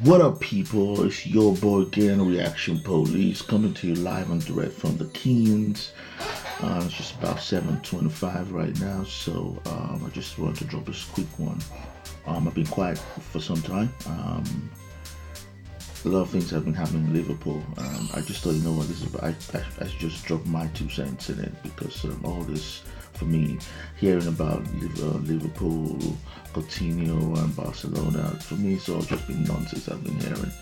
What up, people? It's your boy again, Reaction Police, coming to you live and direct from the Keens. It's just about 7:25 right now, so I just wanted to drop this quick one. I've been quiet for some time. A lot of things have been happening in Liverpool. I just thought, you know what, this is. I just dropped my 2 cents in it because all this for me, hearing about Liverpool, Coutinho, and Barcelona, for me, it's all just been nonsense I've been hearing.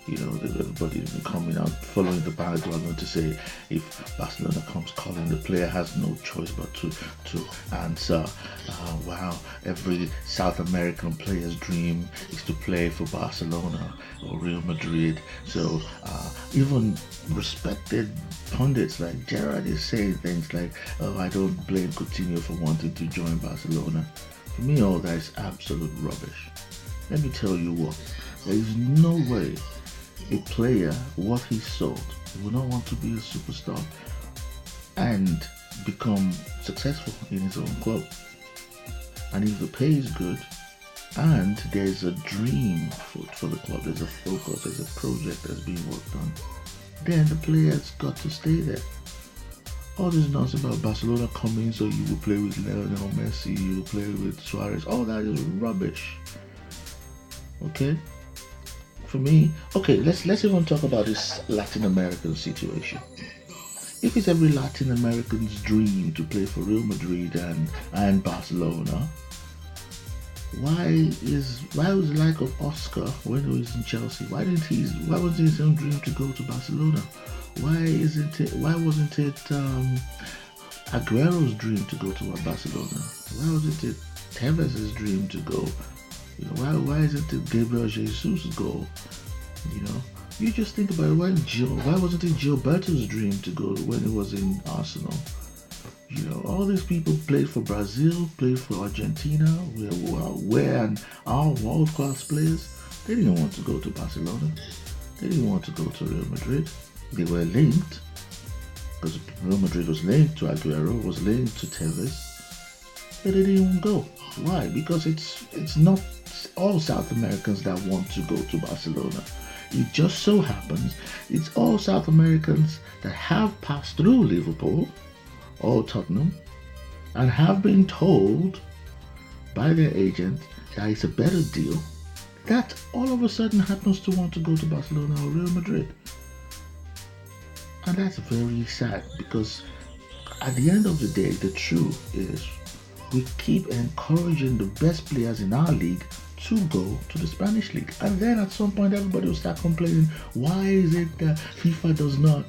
You know, everybody's been coming out following the bandwagon to say if Barcelona comes calling, the player has no choice but to answer. Wow, every South American player's dream is to play for Barcelona or Real Madrid. So even respected pundits like Gerard is saying things like, "Oh, I don't blame Coutinho for wanting to join Barcelona." For me, all that is absolute rubbish. Let me tell you what, there is no way a player what he sold will not want to be a superstar and become successful in his own club. And if the pay is good and there's a dream for the club, there's a focus, there's a project that's being worked on, then the player's got to stay there. All this nonsense about Barcelona coming so you will play with Lionel Messi, you will play with Suarez, all that is rubbish. Okay? For me, okay, let's even talk about this Latin American situation. If it's every Latin American's dream to play for Real Madrid and Barcelona, why was the like of Oscar when he was in Chelsea? Why wasn't his own dream to go to Barcelona? Why wasn't it Aguero's dream to go to Barcelona? Why wasn't it Tevez' dream to go? You know, why isn't it Gabriel Jesus' goal? You know, you just think about it. Why wasn't it Gilberto's dream to go when he was in Arsenal? You know, all these people played for Brazil, played for Argentina, where and are world-class players. They didn't want to go to Barcelona. They didn't want to go to Real Madrid. They were linked because Real Madrid was linked to Aguero, was linked to Tevez. They didn't even go. Why? Because it's not all South Americans that want to go to Barcelona. It just so happens it's all South Americans that have passed through Liverpool or Tottenham and have been told by their agent that it's a better deal, that all of a sudden happens to want to go to Barcelona or Real Madrid. And that's very sad because at the end of the day, the truth is we keep encouraging the best players in our league to go to the Spanish league, and then at some point everybody will start complaining, why is it that FIFA does not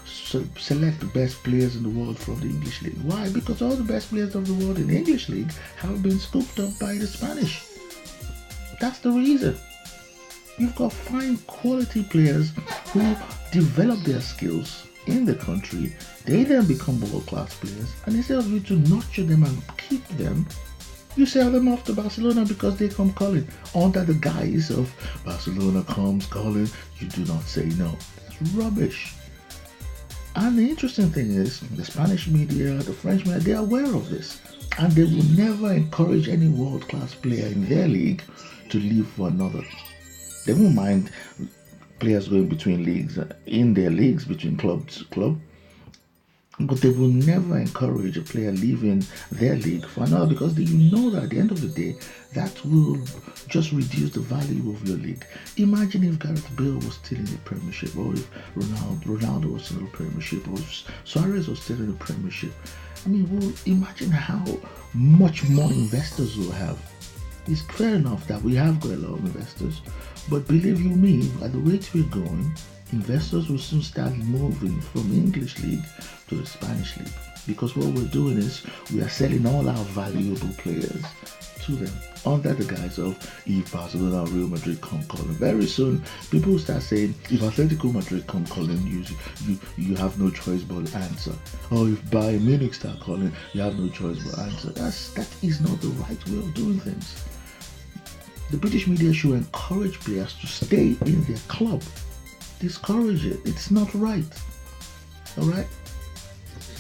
select the best players in the world from the English league? Why? Because all the best players of the world in the English league have been scooped up by the Spanish. That's the reason. You've got fine quality players who develop their skills in the country. They then become world-class players, and instead of you to nurture them and keep them, you sell them off to Barcelona because they come calling under the guise of Barcelona comes calling. You do not say no. That's rubbish. And the interesting thing is, the Spanish media, the French media, they are aware of this, and they will never encourage any world-class player in their league to leave for another. They won't mind players going between leagues, in their leagues, between club to club, but they will never encourage a player leaving their league for another because you know that at the end of the day, that will just reduce the value of your league. Imagine if Gareth Bale was still in the Premiership, or if Ronaldo was still in the Premiership, or if Suarez was still in the Premiership. I mean, well, imagine how much more investors will have. It's fair enough that we have got a lot of investors, but believe you me, at the rate we're going, investors will soon start moving from English league to the Spanish league, because what we're doing is we are selling all our valuable players to them under the guise of if Barcelona or Real Madrid come calling. Very soon, people will start saying if Atletico Madrid come calling, you have no choice but answer. Or if Bayern Munich start calling, you have no choice but answer. That is not the right way of doing things. The British media should encourage players to stay in their club. Discourage it. It's not right. All right.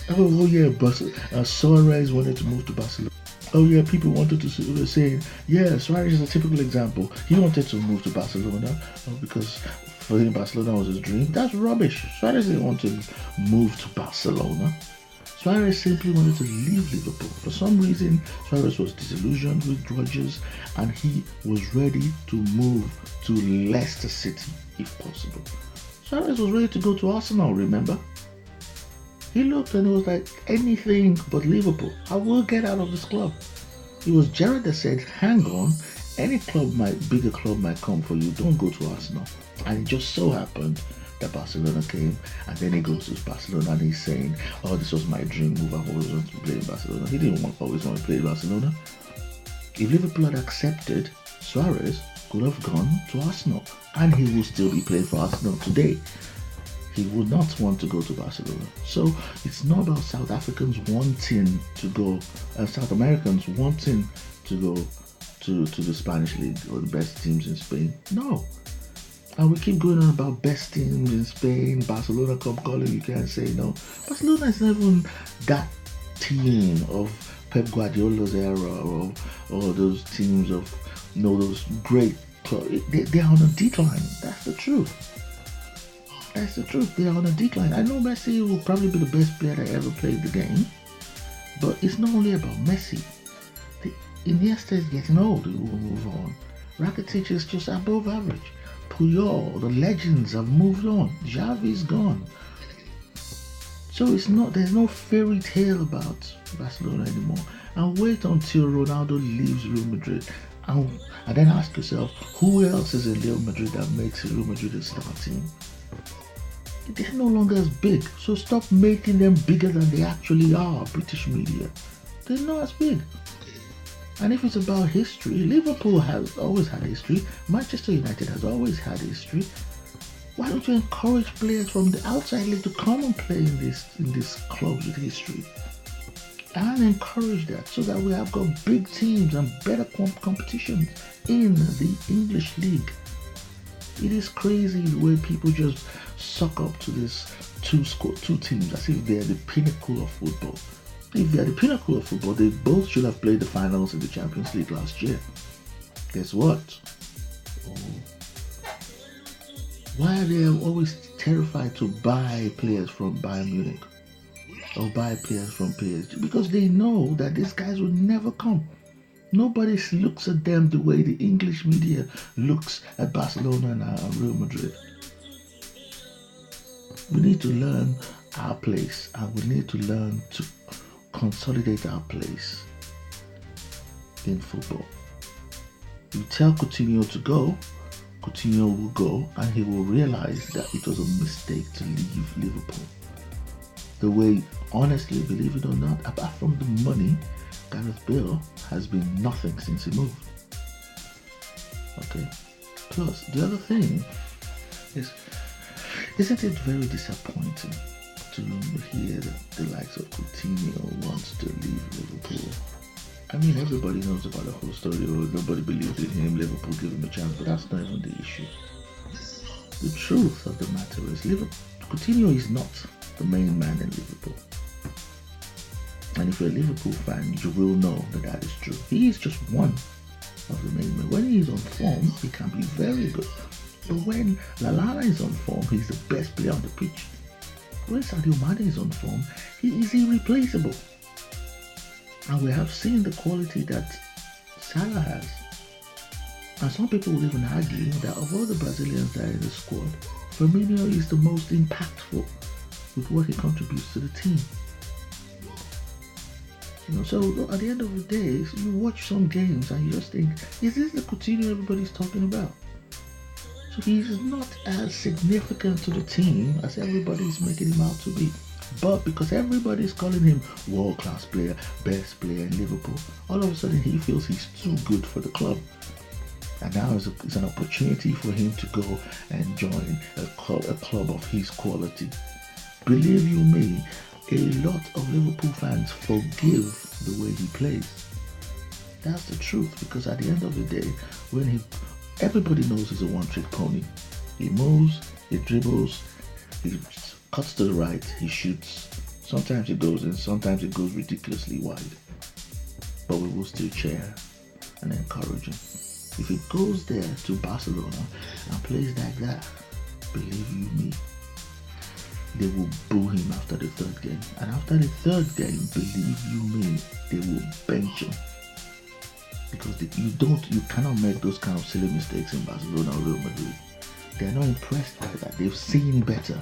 Oh yeah, Suarez wanted to move to Barcelona. Oh yeah, people wanted to see, were saying, yeah, Suarez is a typical example. He wanted to move to Barcelona because for him Barcelona was his dream. That's rubbish. Suarez didn't want to move to Barcelona. Suarez simply wanted to leave Liverpool. For some reason, Suarez was disillusioned with Rodgers and he was ready to move to Leicester City if possible. Suarez was ready to go to Arsenal, remember? He looked and it was like anything but Liverpool. I will get out of this club. It was Gerrard that said, hang on, any bigger club might come for you. Don't go to Arsenal. And it just so happened that Barcelona came, and then he goes to Barcelona and he's saying, oh, this was my dream move. I've always wanted to play in Barcelona. He didn't always want to play in Barcelona. If Liverpool had accepted, Suarez could have gone to Arsenal, and he will still be playing for Arsenal today. He would not want to go to Barcelona. So it's not about South Africans wanting to go, South Americans wanting to go to the Spanish league or the best teams in Spain. No. And we keep going on about best teams in Spain, Barcelona Cup calling, you can't say no. Barcelona is not even that team of Pep Guardiola's era or those teams of, those great clubs. They are on a decline. That's the truth. That's the truth. They are on a decline. I know Messi will probably be the best player that ever played the game, but it's not only about Messi. Iniesta is getting old. He will move on. Rakitic is just above average. Puyol, the legends have moved on. Xavi's gone. So there's no fairy tale about Barcelona anymore. And wait until Ronaldo leaves Real Madrid. And then ask yourself, who else is in Real Madrid that makes Real Madrid a star team? They're no longer as big. So stop making them bigger than they actually are, British media. They're not as big. And if it's about history, Liverpool has always had history. Manchester United has always had history. Why don't you encourage players from the outside league to come and play in this clubs with history? And encourage that so that we have got big teams and better competition in the English league. It is crazy the way people just suck up to this two teams as if they're the pinnacle of football. If they're the pinnacle of football, they both should have played the finals in the Champions League last year. Guess what? Why are they always terrified to buy players from Bayern Munich or buy players from PSG? Because they know that these guys will never come. Nobody looks at them the way the English media looks at Barcelona and Real Madrid. We need to learn our place, and we need to learn to consolidate our place in football. You tell Coutinho to go, Coutinho will go, and he will realize that it was a mistake to leave Liverpool. The way, honestly, believe it or not, apart from the money, Gareth Bale has been nothing since he moved. Okay. Plus, the other thing is, isn't it very disappointing to hear that the likes of Coutinho wants to leave Liverpool? I mean, everybody knows about the whole story. Nobody believes in him. Liverpool give him a chance, but that's not even the issue. The truth of the matter is, Coutinho is not the main man in Liverpool. And if you're a Liverpool fan, you will know that is true. He is just one of the main men. When he is on form, he can be very good. But when Lallana is on form, he's the best player on the pitch. When Sadio Mane is on form, he is irreplaceable. And we have seen the quality that Salah has. And some people will even argue that of all the Brazilians that are in the squad, Firmino is the most impactful with what he contributes to the team. So at the end of the day, you watch some games and you just think, is this the Coutinho everybody's talking about? So he's not as significant to the team as everybody's making him out to be. But because everybody's calling him world-class player, best player in Liverpool, all of a sudden he feels he's too good for the club. And now it's an opportunity for him to go and join a club of his quality. Believe you me, a lot of Liverpool fans forgive the way he plays. That's the truth, because at the end of the day, everybody knows he's a one-trick pony. He moves, he dribbles, he cuts to the right, he shoots. Sometimes it goes in, sometimes it goes ridiculously wide. but we will still cheer and encourage him. If he goes there to Barcelona and plays like that, believe you me, they will boo him after the third game. And after the third game, believe you me, they will bench him. Because you cannot make those kind of silly mistakes in Barcelona or Real Madrid. They're not impressed by that. They've seen better.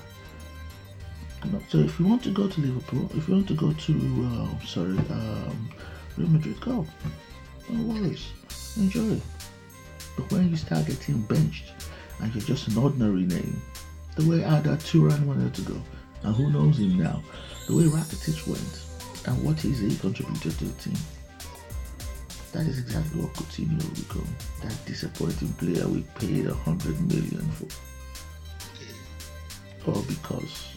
So if you want to go to Liverpool, if you want to go to Real Madrid, go. No worries. Enjoy it. But when you start getting benched and you're just an ordinary name, the way Arda Turan wanted to go, and who knows him now, the way Rakitic went, and what is he contributed to the team, that is exactly what Coutinho will become. That disappointing player we paid 100 million for. All because,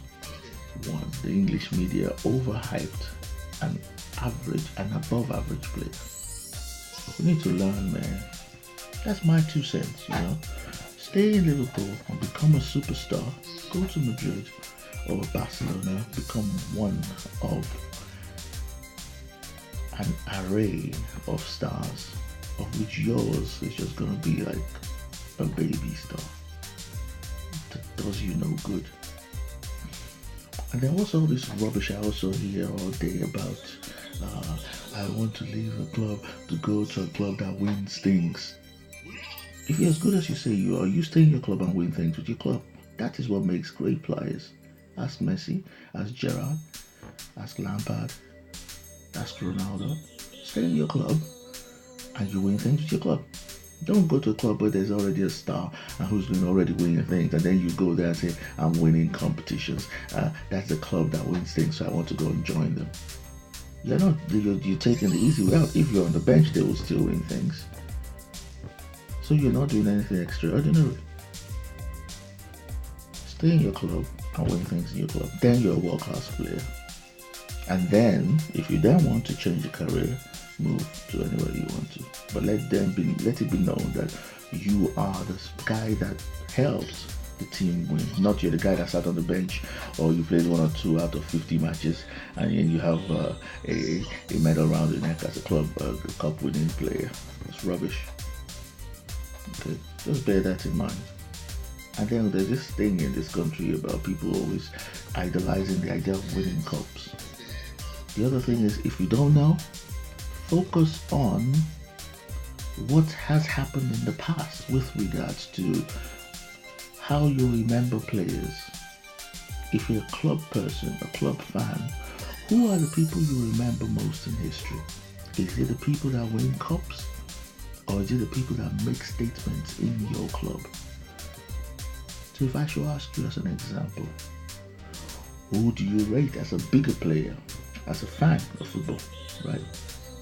one, the English media overhyped an average and above average player. We need to learn, man. That's my 2 cents, you know. Stay in Liverpool and become a superstar. Go to Madrid or Barcelona, become one of an array of stars, of which yours is just gonna be like a baby star that does you no good. And then what's all this rubbish I also hear all day about I want to leave a club to go to a club that wins things. If you're as good as you say you are, you stay in your club and win things with your club. That is what makes great players. Ask Messi, ask Gerrard, ask Lampard, ask Ronaldo. Stay in your club and you win things with your club. Don't go to a club where there's already a star and who's been already winning things, and then you go there and say, I'm winning competitions. That's the club that wins things, so I want to go and join them. You're taking the easy way out. If you're on the bench, they will still win things. So you're not doing anything extraordinary. Stay in your club and win things in your club. Then you're a world-class player. And then, if you then want to change your career, move to anywhere you want to. But let it be known that you are the guy that helped the team win. Not you're the guy that sat on the bench, or you played 1 or 2 out of 50 matches, and then you have a medal around your neck as a cup winning player. That's rubbish. Okay, just bear that in mind. And then there's this thing in this country about people always idolizing the idea of winning cups. The other thing is, if you don't know, focus on what has happened in the past with regards to how you remember players. If you're a club person, a club fan, who are the people you remember most in history? Is it the people that win cups? Or is it the people that make statements in your club? So if I should ask you as an example, who do you rate as a bigger player, as a fan of football, right?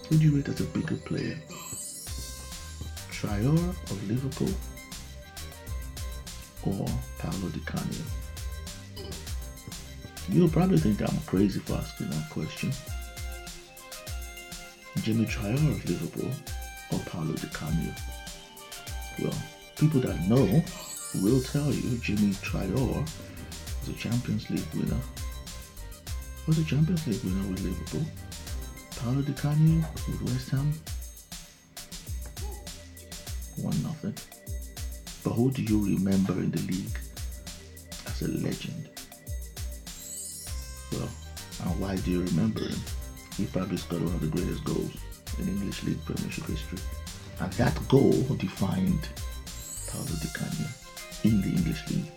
Who do you rate as a bigger player? Traore of Liverpool or Paulo Di Canio? You'll probably think I'm crazy for asking that question. Jimmy Traore of Liverpool or Paulo Di Canio? Well, people that know will tell you Jimmy Traore was a Champions League winner. Was a Champions League winner with Liverpool. Paulo Di Canio with West Ham, 1-0. But who do you remember in the league as a legend? Well, and why do you remember him? He probably scored one of the greatest goals in English League Premiership history. And that goal defined Paulo Di Canio in the English League.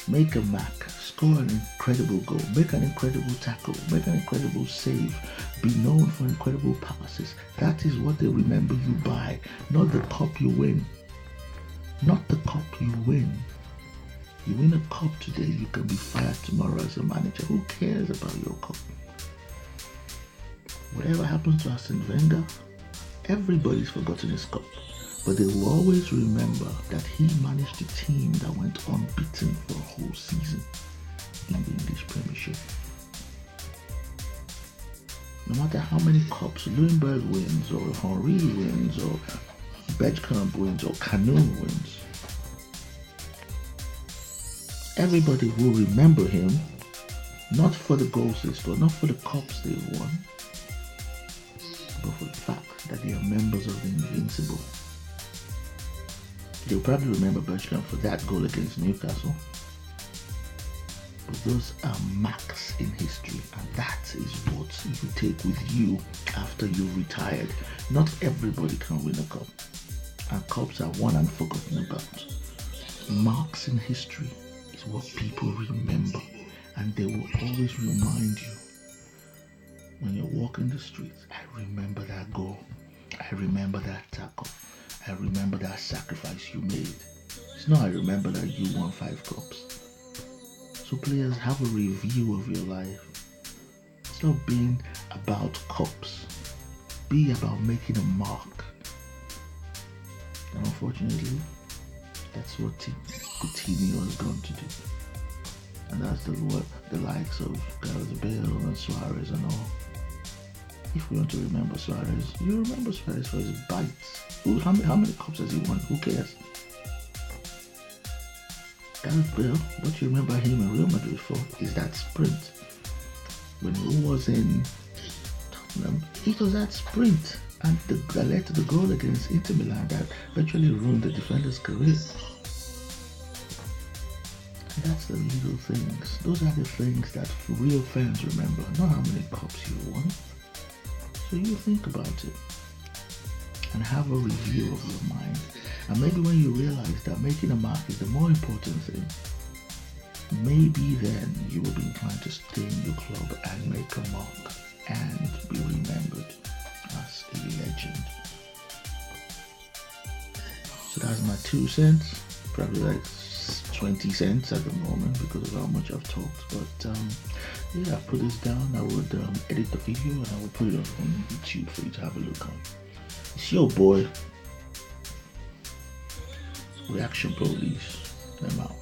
Make a mark, score an incredible goal, make an incredible tackle, make an incredible save, be known for incredible passes. That is what they remember you by, not the cup you win. Not the cup you win. You win a cup today, you can be fired tomorrow as a manager. Who cares about your cup? Whatever happens to Arsene Wenger, everybody's forgotten his cup. But they will always remember that he managed a team that went unbeaten for a whole season in the English Premiership. No matter how many cups Lundberg wins, or Henry wins, or Bergkamp wins, or Canu wins, everybody will remember him not for the goals they scored, not for the cups they won, but for the fact that they are members of the Invincible. They'll probably remember Bergkamp for that goal against Newcastle. But those are marks in history, and that is what you take with you after you've retired. Not everybody can win a cup, and cups are won and forgotten about. Marks in history is what people remember, and they will always remind you. When you're walking the streets, I remember that goal. I remember that tackle. I remember that sacrifice you made. It's not I remember that you won 5 cups. So players, have a review of your life. Stop being about cups. Be about making a mark. And unfortunately, that's what Coutinho has gone to do. And that's what the likes of Gareth Bale and Suarez and all. If we want to remember Suarez, you remember Suarez for his bites. How many cups has he won? Who cares? Gareth Bale, what you remember him in Real Madrid for is that sprint. When he was in Tottenham, it was that sprint, and that led to the goal against Inter Milan that virtually ruined the defender's career. And that's the little things. Those are the things that real fans remember, not how many cups you won. So you think about it and have a review of your mind. And maybe when you realize that making a mark is the more important thing, maybe then you will be inclined to stay in your club and make a mark and be remembered as a legend. So that's my 2 cents, probably like 20 cents at the moment because of how much I've talked. But yeah, I put this down. I would edit the video and I will put it up on YouTube for you to have a look on. It's your boy, Reaction Police. I'm out.